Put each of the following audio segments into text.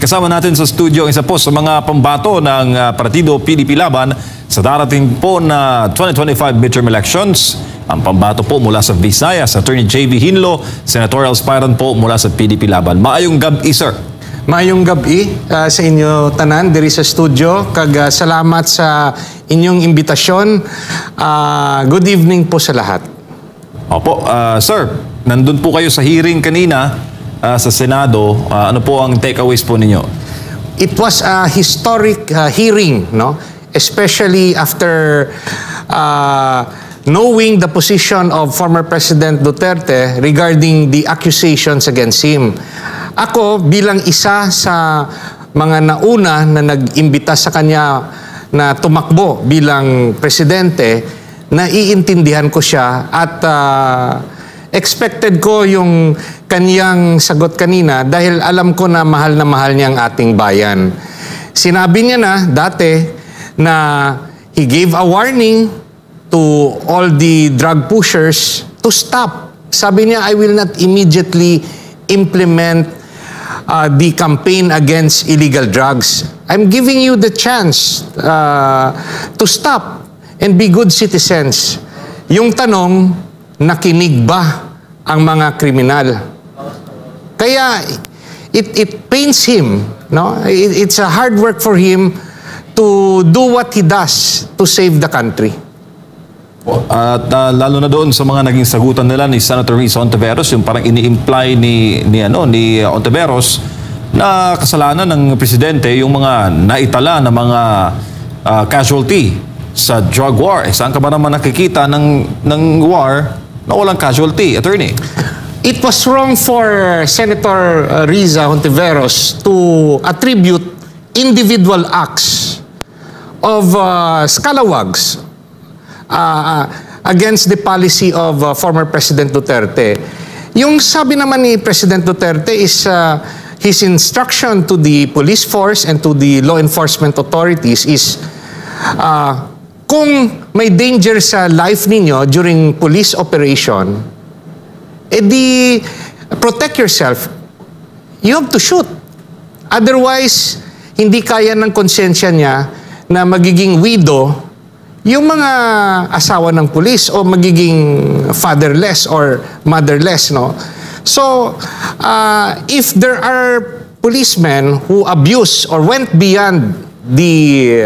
Kasama natin sa studio ang isa po sa mga pambato ng partido PDP Laban sa darating po na 2025 midterm elections. Ang pambato po mula sa Visayas, Attorney JV Hinlo, senatorial aspirant po mula sa PDP Laban. Maayong gabi, sir. Maayong gabi sa inyo tanan diri sa studio. Salamat sa inyong imbitasyon. Good evening po sa lahat. Opo, sir, nandun po kayo sa hearing kanina sa Senado. Ano po ang takeaways po ninyo? It was a historic hearing, no? Especially after knowing the position of former President Duterte regarding the accusations against him. Ako, bilang isa sa mga nauna na nag-imbita sa kanya na tumakbo bilang presidente, naiintindihan ko siya at expected ko yung kaniyang sagot kanina dahil alam ko na mahal niya ang ating bayan. Sinabi niya na dati na he gave a warning to all the drug pushers to stop. Sabi niya, I will not immediately implement the campaign against illegal drugs. I'm giving you the chance to stop and be good citizens. Yung tanong, nakinig ba ang mga kriminal? Kaya it pains him, no? It's a hard work for him to do what he does to save the country. At lalo na doon sa mga naging sagutan nila ni Senator Risa Hontiveros, yung parang ini-imply ni Hontiveros na kasalanan ng presidente yung mga naitala na mga casualty sa drug war. Saan ka ba naman nakikita ng war na walang casualty, attorney? It was wrong for Senator Risa Hontiveros to attribute individual acts of scalawags against the policy of former President Duterte. Yung sabi naman ni President Duterte is his instruction to the police force and to the law enforcement authorities is kung may danger sa life ninyo during police operation, edi protect yourself. You have to shoot. Otherwise, hindi kaya ng konsensya niya na magiging widow yung mga asawa ng pulis o magiging fatherless or motherless, no? So, if there are policemen who abuse or went beyond the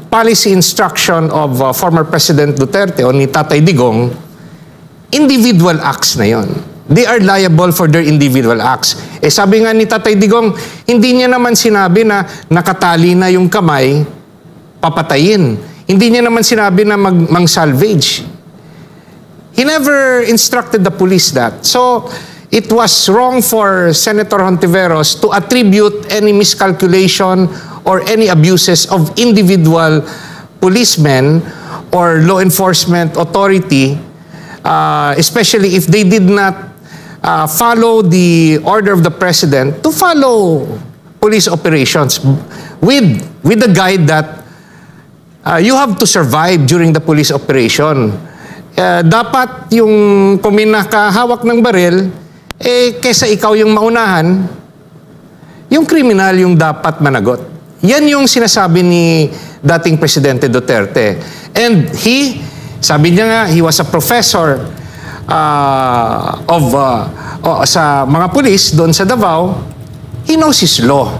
policy instruction of former President Duterte o ni Tatay Digong, individual acts na yon. They are liable for their individual acts. Sabi nga ni Tatay Digong, hindi niya naman sinabi na nakatali na yung kamay, papatayin. Hindi niya naman sinabi na mang-salvage. He never instructed the police that. So, it was wrong for Senator Hontiveros to attribute any miscalculation or any abuses of individual policemen or law enforcement authority, especially if they did not follow the order of the president to follow police operations with the guide that you have to survive during the police operation. Dapat yung kung may nakahawak ng baril, kesa ikaw yung maunahan, yung kriminal yung dapat managot. Yan yung sinasabi ni dating Presidente Duterte. And sabi niya nga, he was a professor sa mga pulis doon sa Davao. He knows his law.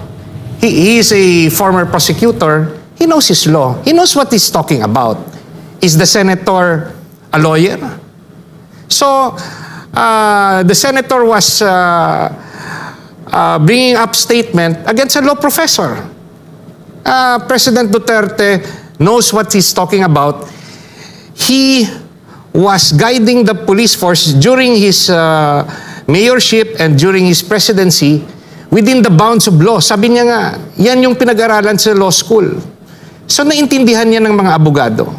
He is a former prosecutor. He knows his law. He knows what he's talking about. Is the senator a lawyer? So, the senator was bringing up statement against a law professor. President Duterte knows what he's talking about. He was guiding the police force during his mayorship and during his presidency within the bounds of law. Sabi niya nga, yan yung pinag-aralan sa law school. So, naintindihan niya ng mga abogado.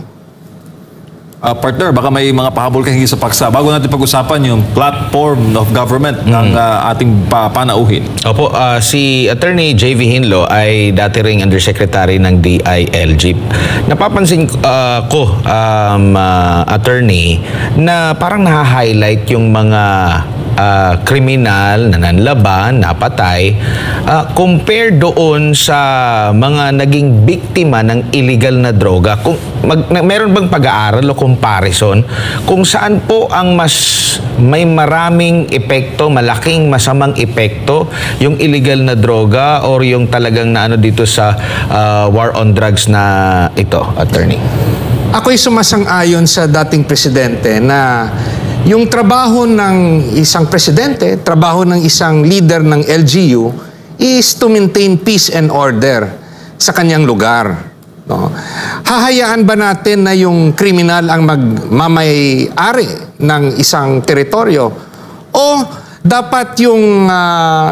Partner, baka may mga pahabol ka hingin sa paksa. Bago natin pag-usapan yung platform of government ng ating panauhin. Opo, si Attorney JV Hinlo ay dati ring Undersecretary ng DILG. Napapansin ko, Attorney, na parang naha-highlight yung mga kriminal na nanlaban, napatay, compare doon sa mga naging biktima ng illegal na droga. Kung meron bang pag-aaral o comparison kung saan po ang mas may maraming epekto, malaking masamang epekto, yung illegal na droga or yung talagang na ano dito sa war on drugs na ito, attorney? Ako'y sumasang-ayon sa dating presidente na yung trabaho ng isang presidente, trabaho ng isang leader ng LGU is to maintain peace and order sa kanyang lugar. No? Hahayaan ba natin na yung kriminal ang magmamay-ari ng isang teritoryo? O dapat yung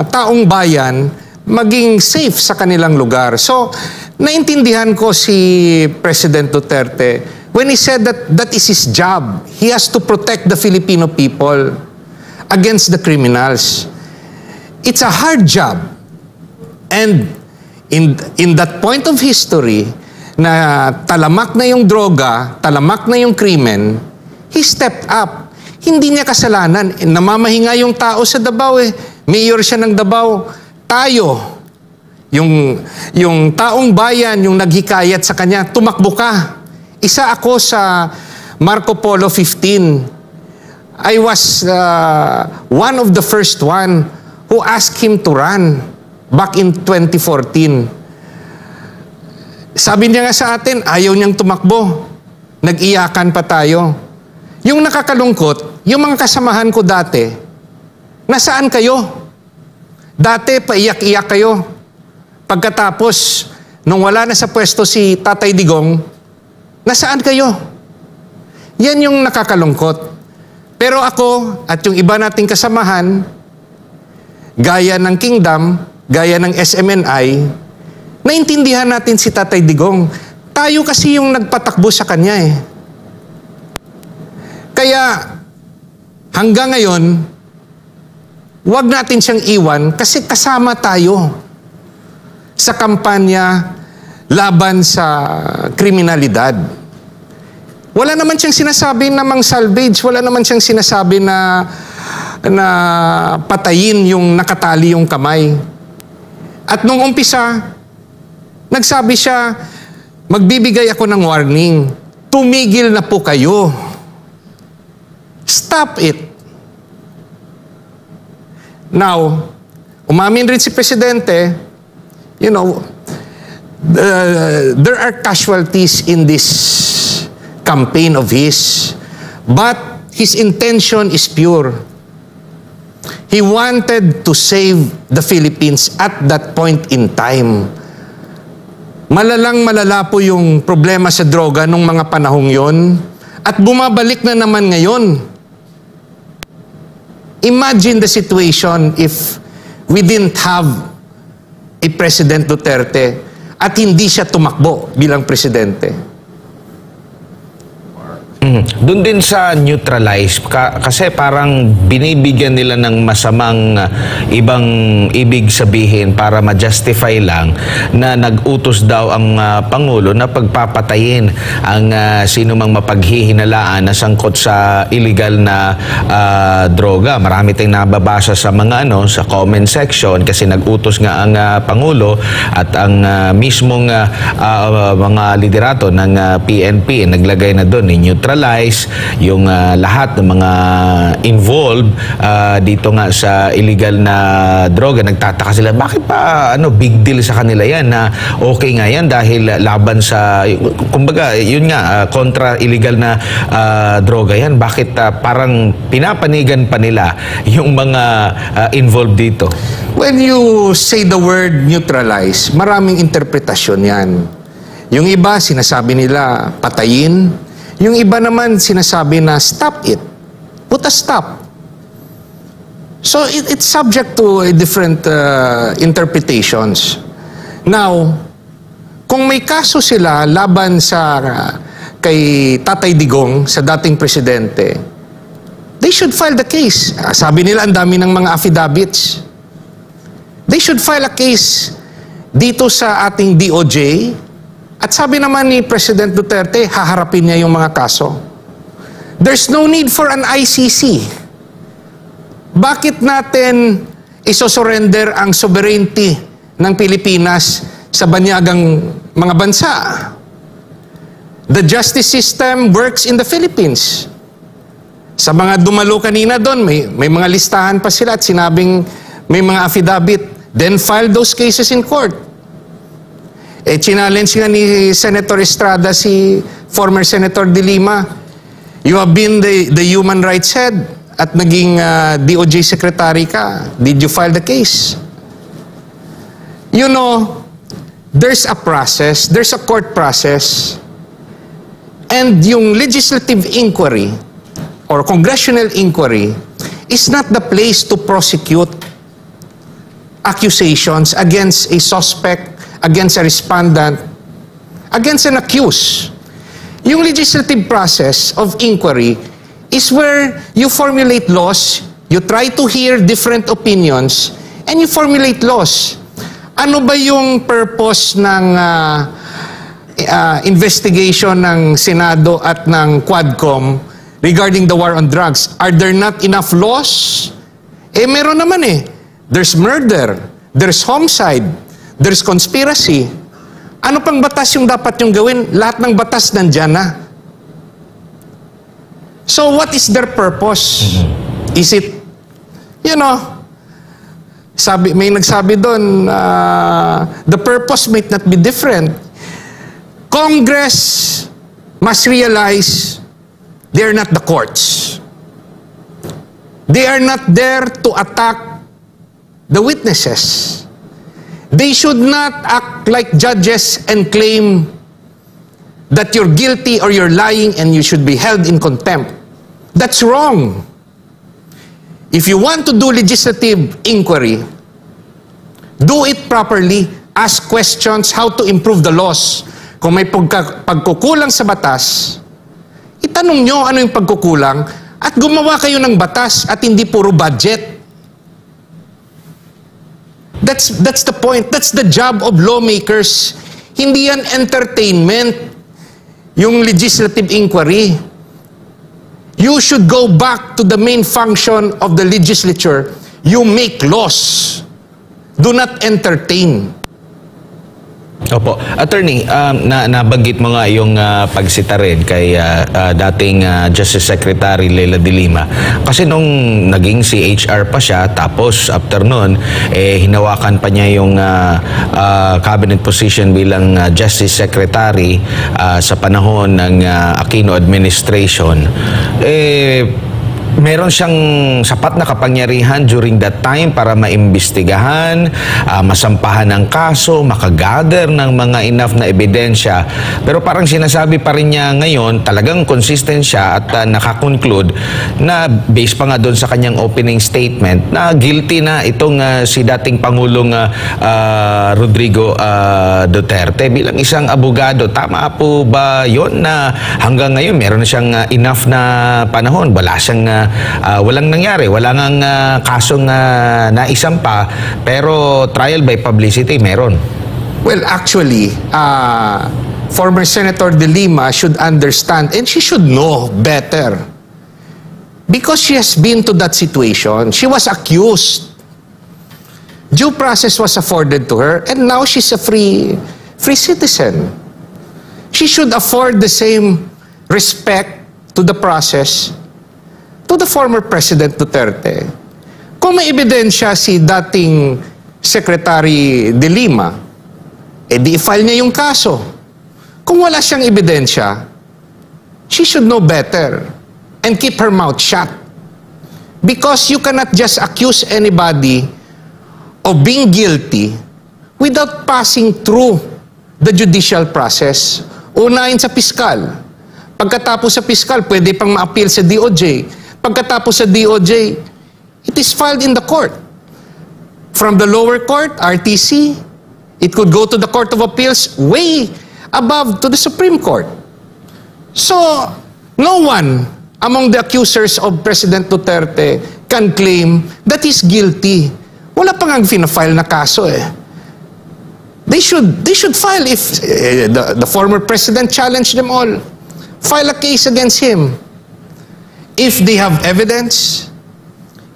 taong bayan maging safe sa kanilang lugar? So, naintindihan ko si President Duterte when he said that that is his job. He has to protect the Filipino people against the criminals. It's a hard job. And in that point of history, na talamak na yung droga, talamak na yung krimen, he stepped up. Hindi niya kasalanan. Namamahinga yung tao sa Davao eh. Mayor siya ng Davao. Tayo, yung taong bayan, yung naghikayat sa kanya, tumakbo ka. Isa ako sa Marco Polo 15. I was one of the first one who asked him to run back in 2014. Sabi niya nga sa atin, ayaw niyang tumakbo. Nag-iyakan pa tayo. Yung nakakalungkot, yung mga kasamahan ko dati, nasaan kayo? Dati, paiyak-iyak kayo. Pagkatapos, nung wala na sa pwesto si Tatay Digong, nasaan kayo? Yan yung nakakalungkot. Pero ako at yung iba nating kasamahan, gaya ng Kingdom, gaya ng SMNI, naintindihan natin si Tatay Digong. Tayo kasi yung nagpatakbo sa kanya eh. Kaya hanggang ngayon, wag natin siyang iwan kasi kasama tayo sa kampanya laban sa kriminalidad. Wala naman siyang sinasabi na mang salvage, wala naman siyang sinasabi na patayin yung nakatali yung kamay. At nung umpisa, nagsabi siya, magbibigay ako ng warning, tumigil na po kayo. Stop it. Now, umamin rin si Presidente, you know, there are casualties in this campaign of his, but his intention is pure. He wanted to save the Philippines at that point in time. Malalang malala po yung problema sa droga nung mga panahong yon at bumabalik na naman ngayon. Imagine the situation if we didn't have a President Duterte at hindi siya tumakbo bilang presidente. Doon din sa neutralize, kasi parang binibigyan nila ng masamang ibang ibig sabihin para ma-justify lang na nag-utos daw ang Pangulo na pagpapatayin ang sino mang mapaghihinalaan na sangkot sa illegal na droga. Marami tayong nababasa sa mga sa comment section kasi nag-utos nga ang Pangulo at ang mismong mga liderato ng PNP naglagay na doon neutralize yung lahat ng mga involved dito nga sa illegal na droga. Nagtataka sila, bakit pa big deal sa kanila yan na okay nga yan dahil laban sa, kumbaga, yun nga, kontra illegal na droga yan. Bakit parang pinapanigan pa nila yung mga involved dito? When you say the word neutralize, maraming interpretasyon yan. Yung iba, sinasabi nila patayin. Yung iba naman sinasabi na stop it. Put a stop. So it's subject to different interpretations. Now, kung may kaso sila laban sa kay Tatay Digong, sa dating presidente, they should file the case. Sabi nila ang dami ng mga affidavits. They should file a case dito sa ating DOJ. At sabi naman ni President Duterte, haharapin niya yung mga kaso. There's no need for an ICC. Bakit natin isosurrender ang sovereignty ng Pilipinas sa banyagang mga bansa? The justice system works in the Philippines. Sa mga dumalo kanina doon, may mga listahan pa sila at sinabing may mga affidavit. Then file those cases in court. Challenge nga ni Senator Estrada si former Senator De Lima. You have been the human rights head at naging DOJ secretary ka. Did you file the case? You know, there's a process, there's a court process, and yung legislative inquiry or congressional inquiry is not the place to prosecute accusations against a suspect, against a respondent, against an accused. Yung legislative process of inquiry is where you formulate laws, you try to hear different opinions, and you formulate laws. Ano ba yung purpose ng investigation ng Senado at ng Quadcom regarding the war on drugs? Are there not enough laws? Meron naman eh. There's murder, there's homicide, there's conspiracy. Ano pang batas yung dapat yung gawin? Lahat ng batas nandyan na. So what is their purpose? Is it, you know, may nagsabi doon, the purpose might not be different. Congress must realize they're not the courts. They are not there to attack the witnesses. They should not act like judges and claim that you're guilty or you're lying and you should be held in contempt. That's wrong. If you want to do legislative inquiry, do it properly. Ask questions how to improve the laws. Kung may pagkukulang sa batas, itanong nyo ano yung pagkukulang at gumawa kayo ng batas at hindi puro budget. That's the point. That's the job of lawmakers. Hindi yan entertainment, yung legislative inquiry. You should go back to the main function of the legislature. You make laws. Do not entertain. Opo. Attorney, nabanggit mo nga yung pagsita rin kay dating Justice Secretary Leila De Lima. Kasi nung naging CHR pa siya, tapos after nun, hinawakan pa niya yung cabinet position bilang Justice Secretary sa panahon ng Aquino administration. Meron siyang sapat na kapangyarihan during that time para maimbestigahan, masampahan ng kaso, makagather ng mga enough na ebidensya. Pero parang sinasabi pa rin niya ngayon, talagang consistent siya at nakakonclude na based pa nga doon sa kanyang opening statement na guilty na itong si dating Pangulong Rodrigo Duterte bilang isang abogado. Tama po ba yun na hanggang ngayon meron na siyang enough na panahon? Wala siyang walang nangyari, wala ngang kasong naisampa, pero trial by publicity meron. Well, actually, former Senator De Lima should understand and she should know better. Because she has been to that situation. She was accused. Due process was afforded to her and now she's a free citizen. She should afford the same respect to the process to the former President Duterte. Kung may ebidensya si dating Secretary De Lima, di i-file niya yung kaso. Kung wala siyang ebidensya, she should know better and keep her mouth shut. Because you cannot just accuse anybody of being guilty without passing through the judicial process. Unahin sa piskal. Pagkatapos sa piskal, pwede pang ma-appeal sa DOJ. Pagkatapos sa DOJ, it is filed in the court. From the lower court, RTC, it could go to the Court of Appeals way above to the Supreme Court. So, no one among the accusers of President Duterte can claim that he's guilty. Wala pang ang fina-file na kaso eh. They should file if the former president challenged them all. File a case against him. If they have evidence,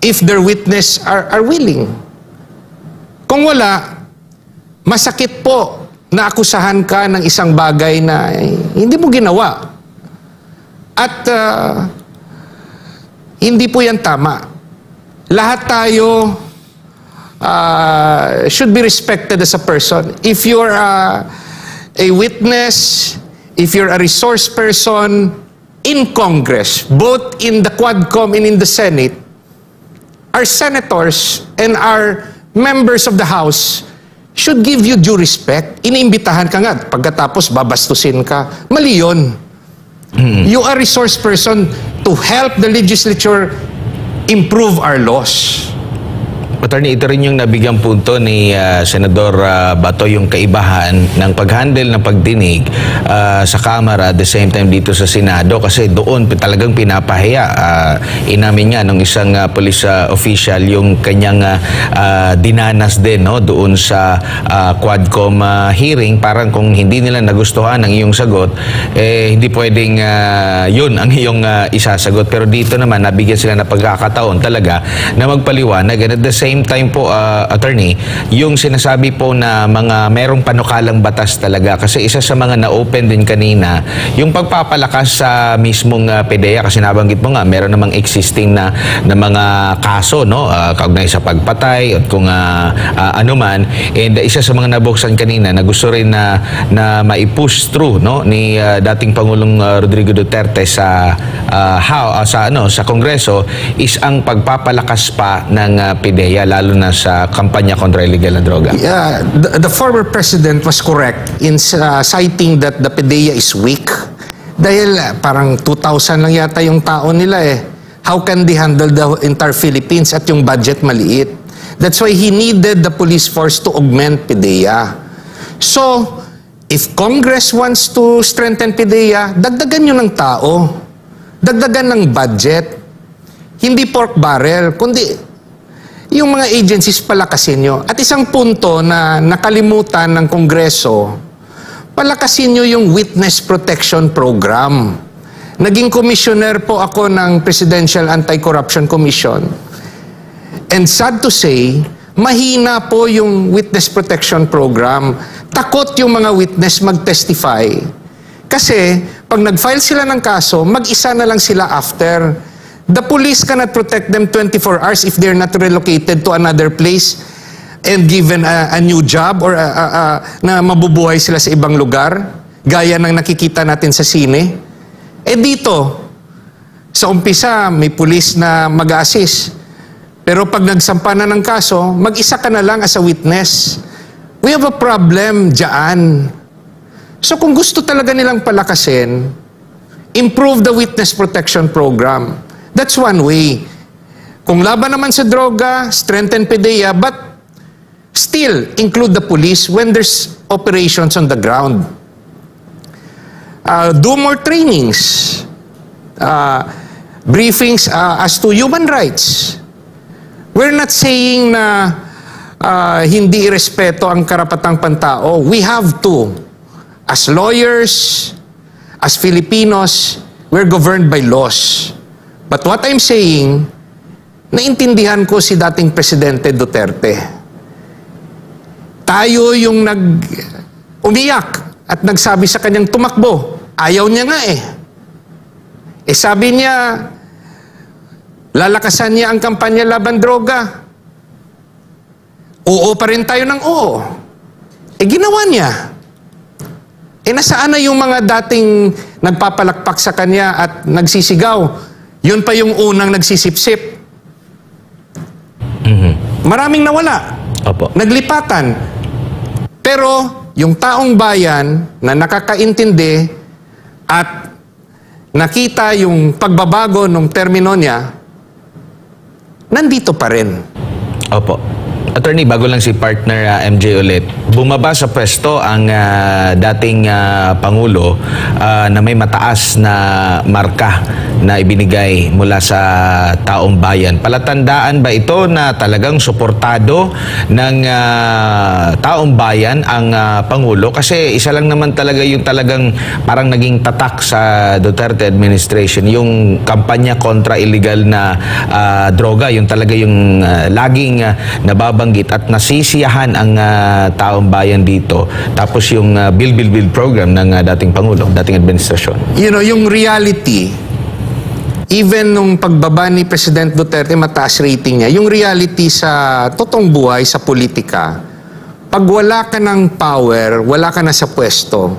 if their witness are willing. Kung wala, masakit po na akusahan ka ng isang bagay na hindi mo ginawa. At hindi po yan tama. Lahat tayo should be respected as a person. If you're a witness, if you're a resource person in Congress, both in the Quadcom and in the Senate, our senators and our members of the House should give you due respect. Iniimbitahan ka nga, pagkatapos babastusin ka. Mali yun. You are a resource person to help the legislature improve our laws. Attorney, ito rin yung nabigyan punto ni Senador Bato, yung kaibahan ng pag-handle ng pagdinig sa Kamara at the same time dito sa Senado, kasi doon talagang pinapahiya. Inamin nga ng isang police official yung kanyang dinanas din, no, doon sa Quadcom hearing. Parang kung hindi nila nagustuhan ang iyong sagot, hindi pwedeng yun ang iyong isasagot. Pero dito naman, nabigyan sila na pagkakataon talaga na magpaliwanag. And at the same time po, attorney, yung sinasabi po na mga merong panukalang batas talaga, kasi isa sa mga na-open din kanina, yung pagpapalakas sa mismong PDEA, kasi nabanggit mo nga, meron namang existing na mga kaso, no, kaugnay sa pagpatay at kung ano man. And isa sa mga nabuksan kanina na gusto rin na mai-push through, no, ni dating Pangulong Rodrigo Duterte sa Kongreso is ang pagpapalakas pa ng PDEA, lalo na sa kampanya kontra illegal na droga. Yeah, the former president was correct in citing that the PDEA is weak. Dahil parang 2,000 lang yata yung tao nila eh. How can they handle the entire Philippines at yung budget maliit? That's why he needed the police force to augment PDEA. So, if Congress wants to strengthen PDEA, dagdagan nyo ng tao. Dagdagan ng budget. Hindi pork barrel, kundi yung mga agencies palakasin nyo. At isang punto na nakalimutan ng Kongreso, palakasin nyo yung Witness Protection Program. Naging commissioner po ako ng Presidential Anti-Corruption Commission. And sad to say, mahina po yung Witness Protection Program. Takot yung mga witness mag-testify. Kasi, pag nag-file sila ng kaso, mag-isa na lang sila after. The police cannot protect them 24 hours if they're not relocated to another place and given a new job or na mabubuhay sila sa ibang lugar, gaya ng nakikita natin sa sine. Dito, sa umpisa, may police na mag-assist. Pero pag nagsampa na ng kaso, mag-isa ka na lang as a witness. We have a problem dyan. So kung gusto talaga nilang palakasin, improve the Witness Protection Program. That's one way. Kung laban naman sa droga, strengthen PDEA, but still include the police when there's operations on the ground. Do more trainings, briefings as to human rights. We're not saying na hindi irespeto ang karapatang pantao. We have to. As lawyers, as Filipinos, we're governed by laws. But what I'm saying, naintindihan ko si dating Presidente Duterte. Tayo yung umiyak at nagsabi sa kanyang tumakbo. Ayaw niya nga eh. Sabi niya, lalakasan niya ang kampanya laban droga. Oo pa rin tayo ng oo. Ginawa niya. Nasaan na yung mga dating nagpapalakpak sa kanya at nagsisigaw? Yun pa yung unang nagsisipsip. Maraming nawala. Opo. Naglipatan. Pero yung taong bayan na nakakaintindi at nakita yung pagbabago ng termino niya, nandito pa rin. Opo. Attorney, bago lang si partner MJ ulit, bumaba sa pwesto ang dating Pangulo na may mataas na marka na ibinigay mula sa taong bayan. Palatandaan ba ito na talagang suportado ng taong bayan ang Pangulo? Kasi isa lang naman talaga yung talagang parang naging tatak sa Duterte administration, yung kampanya kontra illegal na droga, yung talaga yung laging nababanggit at nasisiyahan ang taong bayan dito. Tapos yung Bill program ng dating Pangulo, dating administrasyon. You know, yung reality, even nung pagbaba ni President Duterte, mataas rating niya, yung reality sa totoong buhay, sa politika, pag wala ka ng power, wala ka na sa pwesto,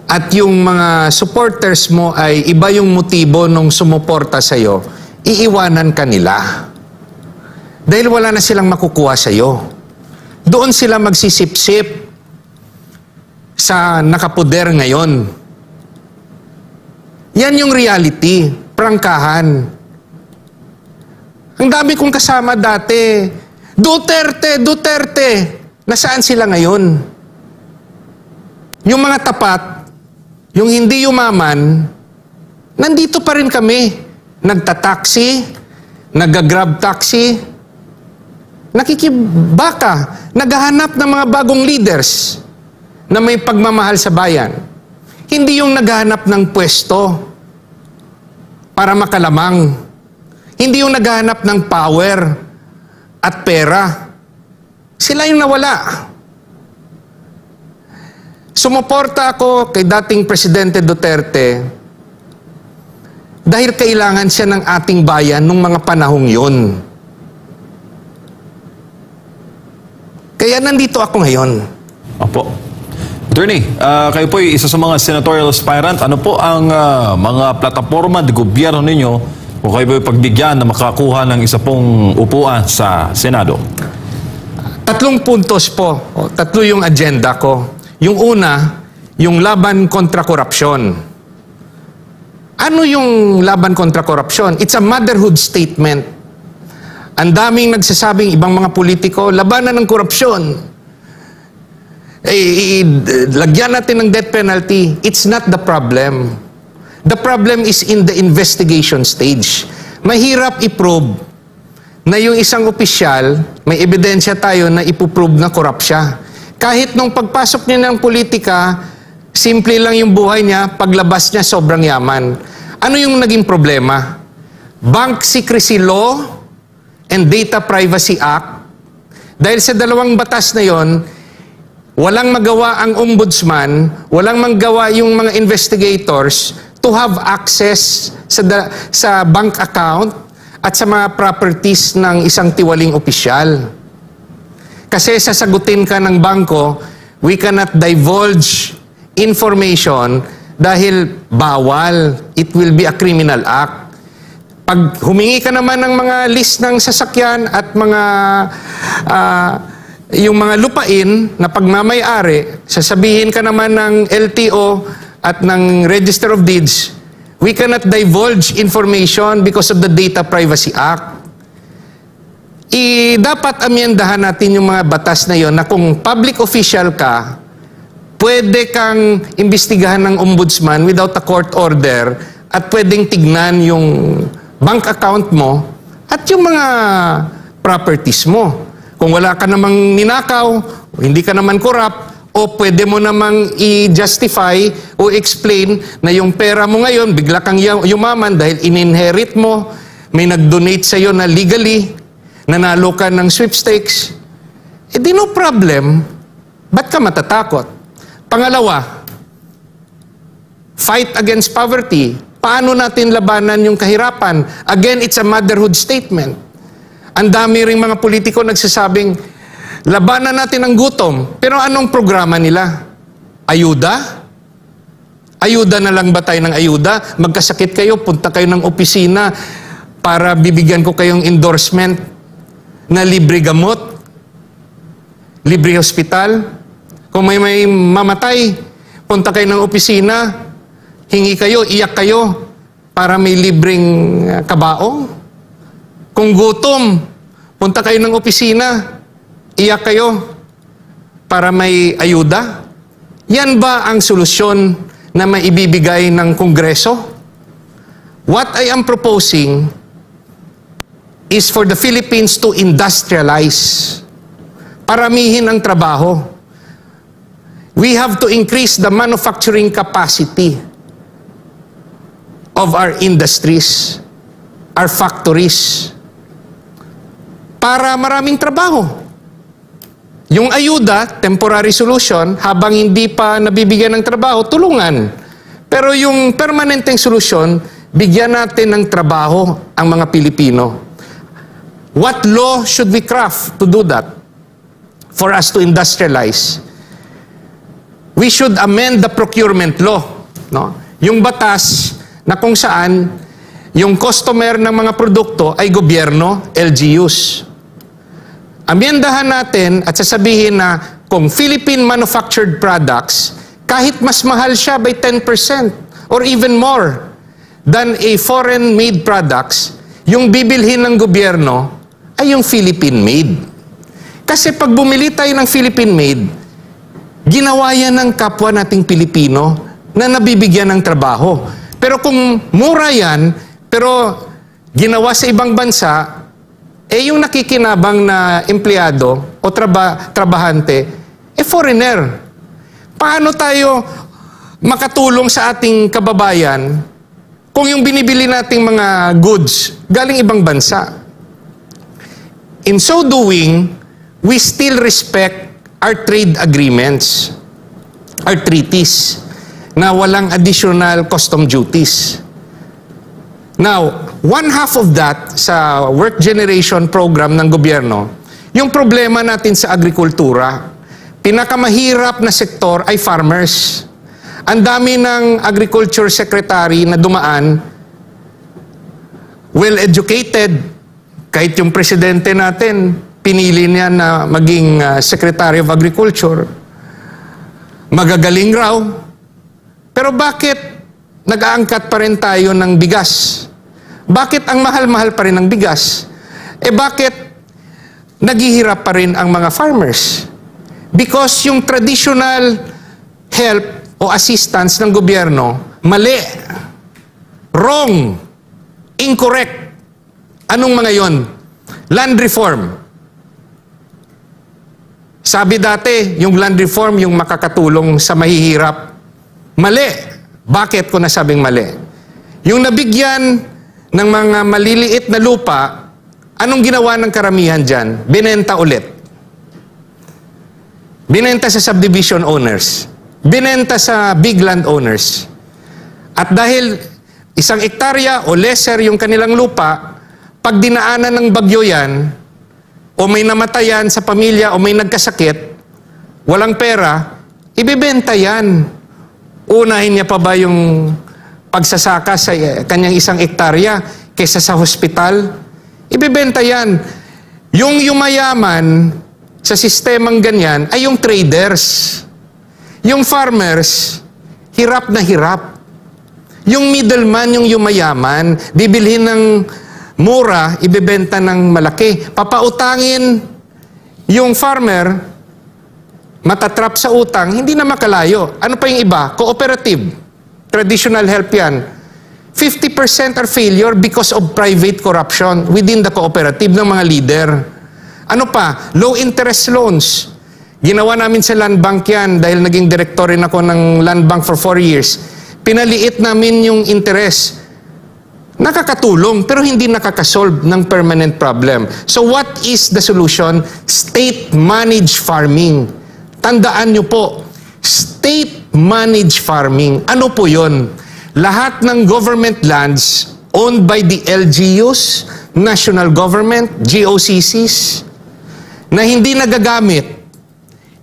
at yung mga supporters mo ay iba yung motibo nung sumuporta sa'yo, iiwanan ka nila. Dahil wala na silang makukuha sa'yo. Doon sila magsisip-sip sa nakapuder ngayon. Yan yung reality, prangkahan. Ang dami kong kasama dati. Duterte! Nasaan sila ngayon? Yung mga tapat, yung hindi yumaman, nandito pa rin kami. Nagtataksi, nag-grab taxi, nakikibaka, naghahanap ng mga bagong leaders na may pagmamahal sa bayan. Hindi yung naghahanap ng pwesto para makalamang. Hindi yung naghahanap ng power at pera. Sila yung nawala. Sumuporta ako kay dating Presidente Duterte dahil kailangan siya ng ating bayan nung mga panahong yun. Kaya nandito ako ngayon. Opo. Attorney, kayo po ay isa sa mga senatorial aspirant. Ano po ang mga plataforma de gobyerno ninyo kung kayo po ay pagbigyan na makakuha ng isa pong upuan sa Senado? 3 puntos po. 3 yung agenda ko. Yung una, yung laban kontra korupsyon. Ano yung laban kontra korupsyon? It's a motherhood statement. Ang daming nagsasabing ibang mga politiko, labanan ng korupsyon. Lagyan natin ng death penalty. It's not the problem. The problem is in the investigation stage. Mahirap i-probe na yung isang opisyal, may ebidensya tayo na ipuprove na korap siya. Kahit nung pagpasok niya ng politika, simple lang yung buhay niya, paglabas niya sobrang yaman. Ano yung naging problema? Bank Secrecy Law and Data Privacy Act. Dahil sa 2 batas na yon, walang magawa ang ombudsman, walang magawa yung mga investigators to have access sa bank account at sa mga properties ng isang tiwaling opisyal. Kasi sasagutin ka ng bangko, we cannot divulge information dahil bawal. It will be a criminal act. Pag humingi ka naman ng mga list ng sasakyan at mga yung mga lupain na pagmamay-ari, sasabihin ka naman ng LTO at ng Register of Deeds, we cannot divulge information because of the Data Privacy Act. Dapat amyendahan natin yung mga batas na yon na kung public official ka, pwede kang imbestigahan ng ombudsman without a court order at pwedeng tignan yung bank account mo at yung mga properties mo. Kung wala ka namang ninakaw, o hindi ka naman corrupt, o pwede mo namang i-justify o explain na yung pera mo ngayon, bigla kang yumaman dahil in-inherit mo, may nag-donate sa'yo na legally, nanalo ka ng sweepstakes, di no problem. Ba't ka matatakot? Pangalawa, fight against poverty. Paano natin labanan yung kahirapan? Again, it's a motherhood statement. Ang dami ring mga politiko nagsasabing, labanan natin ang gutom. Pero anong programa nila? Ayuda? Ayuda na lang ba tayo ng ayuda? Magkasakit kayo, punta kayo ng opisina para bibigyan ko kayong endorsement na libre gamot, libre hospital. Kung may mamatay, punta kayo ng opisina, hingi kayo, iyak kayo para may libreng kabaong. Kung gutom, punta kayo ng opisina, iyak kayo para may ayuda? Yan ba ang solusyon na maibibigay ng Kongreso? What I am proposing is for the Philippines to industrialize. Paramihin ang trabaho. We have to increase the manufacturing capacity of our industries, our factories, para maraming trabaho. Yung ayuda, temporary solution, habang hindi pa nabibigyan ng trabaho, tulungan. Pero yung permanenteng solusyon, bigyan natin ng trabaho ang mga Pilipino. What law should we craft to do that? For us to industrialize? We should amend the procurement law. No? Yung batas na kung saan yung customer ng mga produkto ay gobyerno, LGUs. Amyendahan natin at sasabihin na kung Philippine manufactured products, kahit mas mahal siya by 10% or even more than a foreign made products, yung bibilhin ng gobyerno ay yung Philippine made. Kasi pag bumili tayo ng Philippine made, ginawa yan ng kapwa nating Pilipino na nabibigyan ng trabaho. Pero kung mura yan, pero ginawa sa ibang bansa, eh yung nakikinabang na empleyado o trabahante, foreigner. Paano tayo makatulong sa ating kababayan kung yung binibili nating mga goods galing ibang bansa? In so doing, we still respect our trade agreements, our treaties, na walang additional custom duties. Now, one half of that sa work generation program ng gobyerno, yung problema natin sa agrikultura, pinakamahirap na sektor ay farmers. Ang dami ng agriculture secretary na dumaan, well-educated, kahit yung presidente natin, pinili niya na maging Secretary of Agriculture. Magagaling raw. Pero bakit nag-aangkat pa rin tayo ng bigas? Bakit ang mahal-mahal pa rin ng bigas? Bakit naghihirap pa rin ang mga farmers? Because yung traditional help o assistance ng gobyerno, mali, wrong, incorrect. Anong mga yon? Land reform. Sabi dati, yung land reform, yung makakatulong sa mahihirap. Mali. Bakit ko nasabing mali? Yung nabigyan ng mga maliliit na lupa, anong ginawa ng karamihan dyan? Binenta ulit. Binenta sa subdivision owners. Binenta sa big land owners. At dahil 1 hektarya o lesser yung kanilang lupa, pag dinaanan ng bagyo yan, o may namatayan sa pamilya o may nagkasakit, walang pera, ibebenta yan. Unahin niya pa ba yung pagsasaka sa kanyang 1 hektarya kaysa sa hospital? Ibebenta yan. Yung yumayaman sa sistemang ganyan ay yung traders. Yung farmers, hirap na hirap. Yung middleman, yung yumayaman, bibilhin ng mura, ibebenta ng malaki. Papautangin yung farmer, matatrap sa utang, hindi na makalayo. Ano pa yung iba? Cooperative. Traditional help yan. 50% are failure because of private corruption within the cooperative ng mga leader. Ano pa? Low interest loans. Ginawa namin sa Land Bank yan dahil naging director rin ako ng Land Bank for 4 years. Pinaliit namin yung interest. Nakakatulong pero hindi nakakasolve ng permanent problem. So what is the solution? State-managed farming. Tandaan nyo po, state-managed farming. Ano po yun? Lahat ng government lands owned by the LGUs, national government, GOCCs, na hindi nagagamit,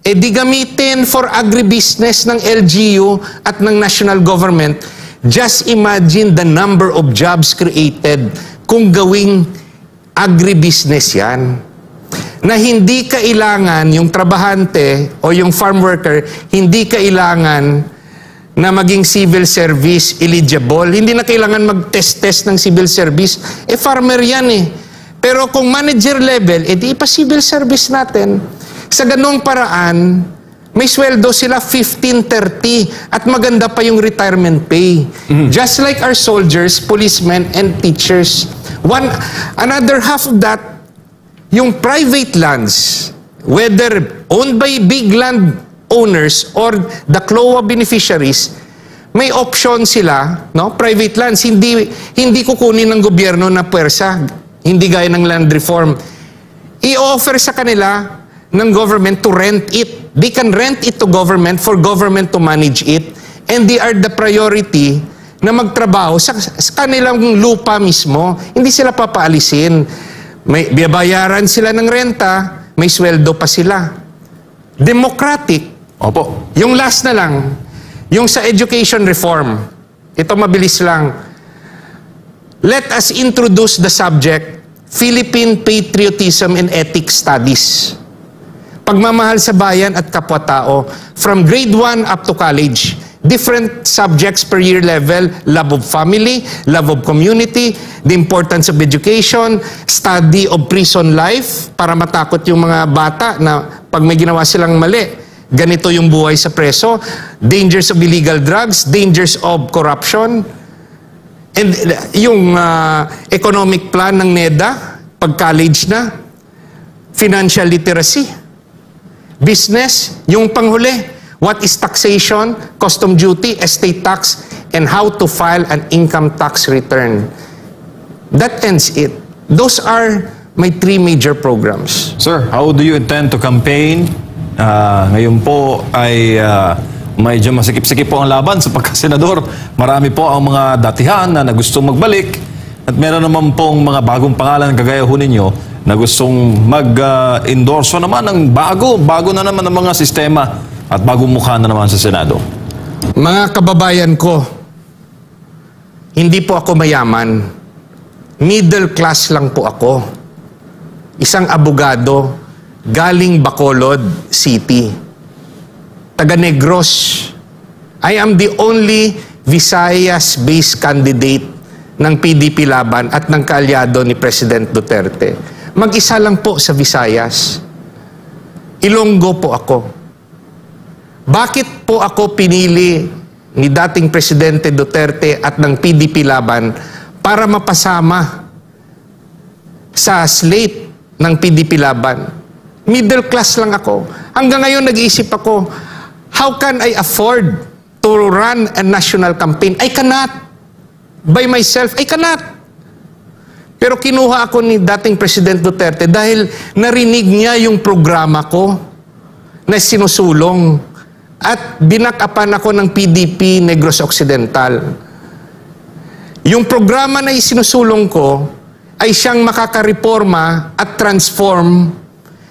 di gamitin for agribusiness ng LGU at ng national government. Just imagine the number of jobs created kung gawing agribusiness yan. Na hindi kailangan yung trabahante o yung farm worker, hindi kailangan na maging civil service eligible. Hindi na kailangan mag-test ng civil service. Farmer yan eh. Pero kung manager level, di pa civil service natin. Sa ganong paraan, may sweldo sila 15-30 at maganda pa yung retirement pay. Just like our soldiers, policemen, and teachers. Another half of that, yung private lands, whether owned by big land owners or the CLOA beneficiaries, may option sila, no? Private lands, hindi kukunin ng gobyerno na puwersa, hindi gaya ng land reform. I-offer sa kanila ng government to rent it. They can rent it to government for government to manage it. And they are the priority na magtrabaho sa kanilang lupa mismo. Hindi sila papaalisin. May biyabayaran sila ng renta, may sweldo pa sila. Democratic. Opo. Yung last na lang, yung sa education reform. Ito mabilis lang. Let us introduce the subject, Philippine Patriotism and Ethics Studies. Pagmamahal sa bayan at kapwa-tao, from grade 1 up to college. Different subjects per year level, love of family, love of community, the importance of education, study of prison life, para matakot yung mga bata na pag may ginawa silang mali, ganito yung buhay sa preso, dangers of illegal drugs, dangers of corruption, and yung economic plan ng NEDA, pag college na, financial literacy, business, yung panghuli, what is taxation, custom duty, estate tax, and how to file an income tax return. That ends it. Those are my 3 major programs. Sir, how do you intend to campaign? Ngayon po ay medyo masikip-sikip po ang laban sa pagkasenador. Marami po ang mga datihan na gustong magbalik at meron naman pong mga bagong pangalan kagaya ho ninyo na gustong mag-endorso naman ng bago na naman ang mga sistema at bagong mukha na naman sa Senado. Mga kababayan ko, hindi po ako mayaman. Middle class lang po ako. Isang abogado, galing Bacolod City. Taga Negros. I am the only Visayas-based candidate ng PDP Laban at ng kaalyado ni President Duterte. Mag-isa lang po sa Visayas. Ilonggo po ako. Bakit po ako pinili ni dating Presidente Duterte at ng PDP Laban para mapasama sa slate ng PDP Laban? Middle class lang ako. Hanggang ngayon nag-iisip ako, how can I afford to run a national campaign? I cannot. By myself, I cannot. Pero kinuha ako ni dating President Duterte dahil narinig niya yung programa ko na sinusulong at binakapan ako ng PDP Negros Occidental. Yung programa na isinusulong ko ay siyang makakareforma at transform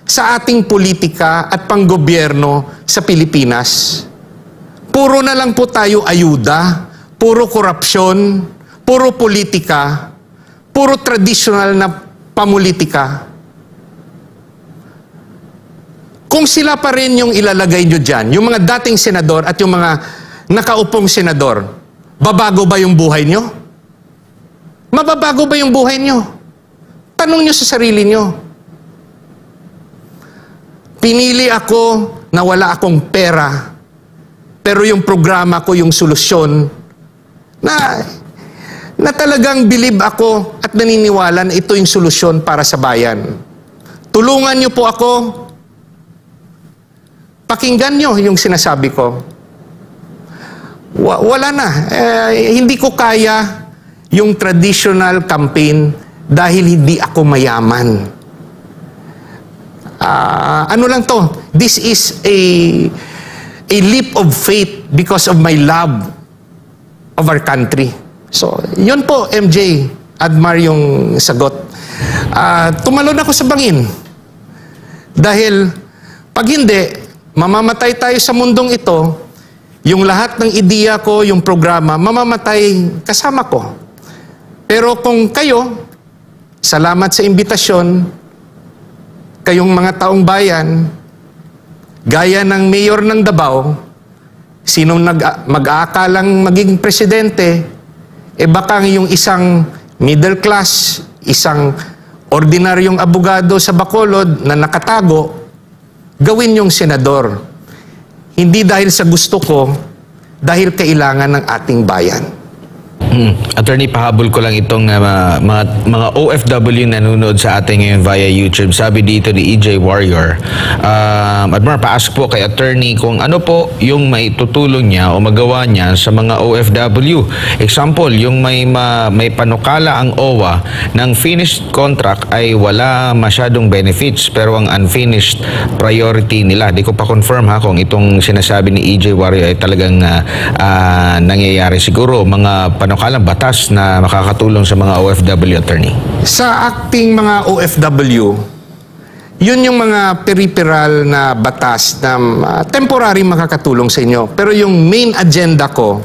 sa ating politika at panggobyerno sa Pilipinas. Puro na lang po tayo ayuda, puro korupsyon, puro politika, puro traditional na pamulitika. Kung sila pa rin yung ilalagay nyo dyan, yung mga dating senador at yung mga nakaupong senador, babago ba yung buhay nyo? Mababago ba yung buhay nyo? Tanong nyo sa sarili nyo. Pinili ako na wala akong pera, pero yung programa ko, yung solusyon, na talagang believe ako at naniniwala na ito yung solusyon para sa bayan. Tulungan nyo po ako. Pakinggan nyo yung sinasabi ko. Wala na. Hindi ko kaya yung traditional campaign dahil hindi ako mayaman. Ano lang to? This is a leap of faith because of my love of our country. So, yun po, MJ. Admar yung sagot. Tumalon ako sa bangin. Dahil, pag hindi, mamamatay tayo sa mundong ito, yung lahat ng ideya ko, yung programa, mamamatay kasama ko. Pero kung kayo, salamat sa imbitasyon, kayong mga taong bayan, gaya ng mayor ng Davao, sinong mag-aakalang maging presidente, baka yung isang middle class, isang ordinaryong abogado sa Bacolod na nakatago, gawin yung senador. Hindi dahil sa gusto ko, dahil kailangan ng ating bayan. Attorney, pahabol ko lang itong mga OFW na nanonood sa atin ngayon via YouTube. Sabi dito ni EJ Warrior, Admar, pa-ask po kay Attorney kung ano po yung maitutulong niya o magawa niya sa mga OFW. Example, yung may panukala ang OWA ng finished contract ay wala masyadong benefits pero ang unfinished priority nila. Di ko pa confirm ha kung itong sinasabi ni EJ Warrior ay talagang nangyayari. Siguro mga panukala batas na makakatulong sa mga OFW, Attorney. Sa acting mga OFW, yun yung mga peripheral na batas na temporary makakatulong sa inyo. Pero yung main agenda ko,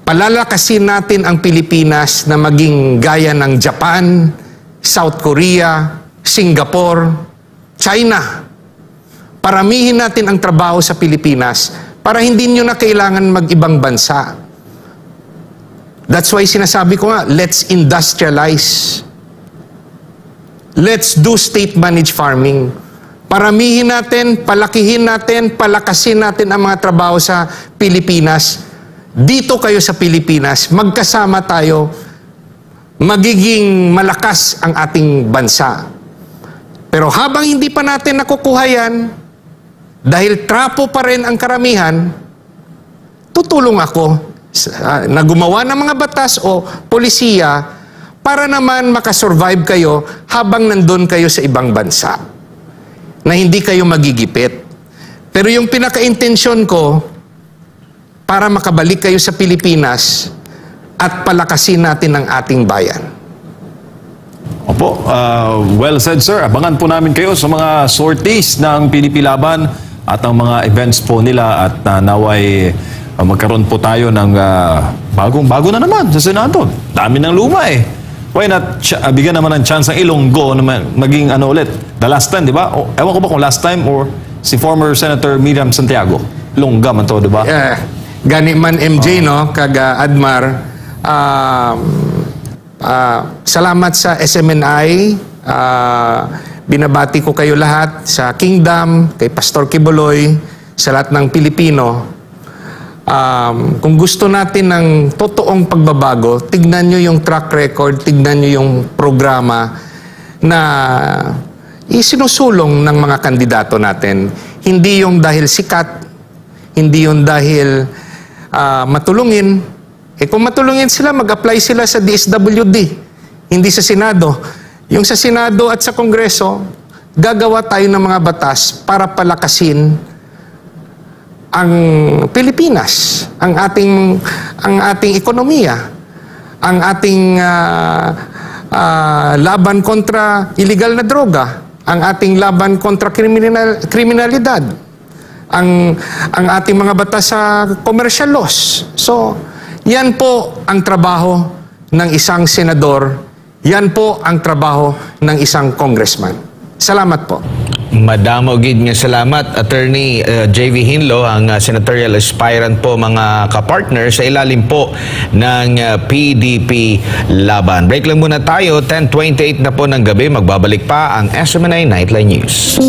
palalakasin natin ang Pilipinas na maging gaya ng Japan, South Korea, Singapore, China. Paramihin natin ang trabaho sa Pilipinas para hindi nyo na kailangan mag-ibang bansa. That's why sinasabi ko nga, let's industrialize. Let's do state-managed farming. Paramihin natin, palakihin natin, palakasin natin ang mga trabaho sa Pilipinas. Dito kayo sa Pilipinas, magkasama tayo, magiging malakas ang ating bansa. Pero habang hindi pa natin nakukuha yan, dahil trapo pa rin ang karamihan, tutulong ako na gumawa ng mga batas o polisiya para naman makasurvive kayo habang nandun kayo sa ibang bansa. Na hindi kayo magigipit. Pero yung pinaka-intensyon ko, para makabalik kayo sa Pilipinas at palakasin natin ang ating bayan. Opo, well said, sir. Abangan po namin kayo sa mga sorties ng PDP Laban at ang mga events po nila at naway magkaroon po tayo ng bagong-bago na naman sa Senado. Dami ng luma eh. Why not bigyan naman ng chance ang Ilonggo na maging ulit? The last time, di ba? Ewan ko ba kung last time or si former Senator Miriam Santiago. Ilongga man to, di ba? Gani man MJ, no? Kaga Admar. Salamat sa SMNI. Binabati ko kayo lahat sa Kingdom, kay Pastor Kibuloy, sa lahat ng Pilipino. Kung gusto natin ng totoong pagbabago, tignan nyo yung track record, tignan nyo yung programa na isinusulong ng mga kandidato natin. Hindi yung dahil sikat, hindi yung dahil matulungin. Kung matulungin sila, mag-apply sila sa DSWD, hindi sa Senado. Yung sa Senado at sa Kongreso, gagawa tayo ng mga batas para palakasin ang Pilipinas, ang ating ekonomiya, ang ating laban kontra illegal na droga, ang ating laban kontra kriminalidad, ang ating mga batas sa commercial laws. So, yan po ang trabaho ng isang senador, yan po ang trabaho ng isang congressman. Salamat po. Madamo gid nga salamat, Attorney JV Hinlo, ang senatorial aspirant po, mga kapartner sa ilalim po ng PDP Laban. Break lang muna tayo, 10:28 na po ng gabi, magbabalik pa ang SMNI Nightline News.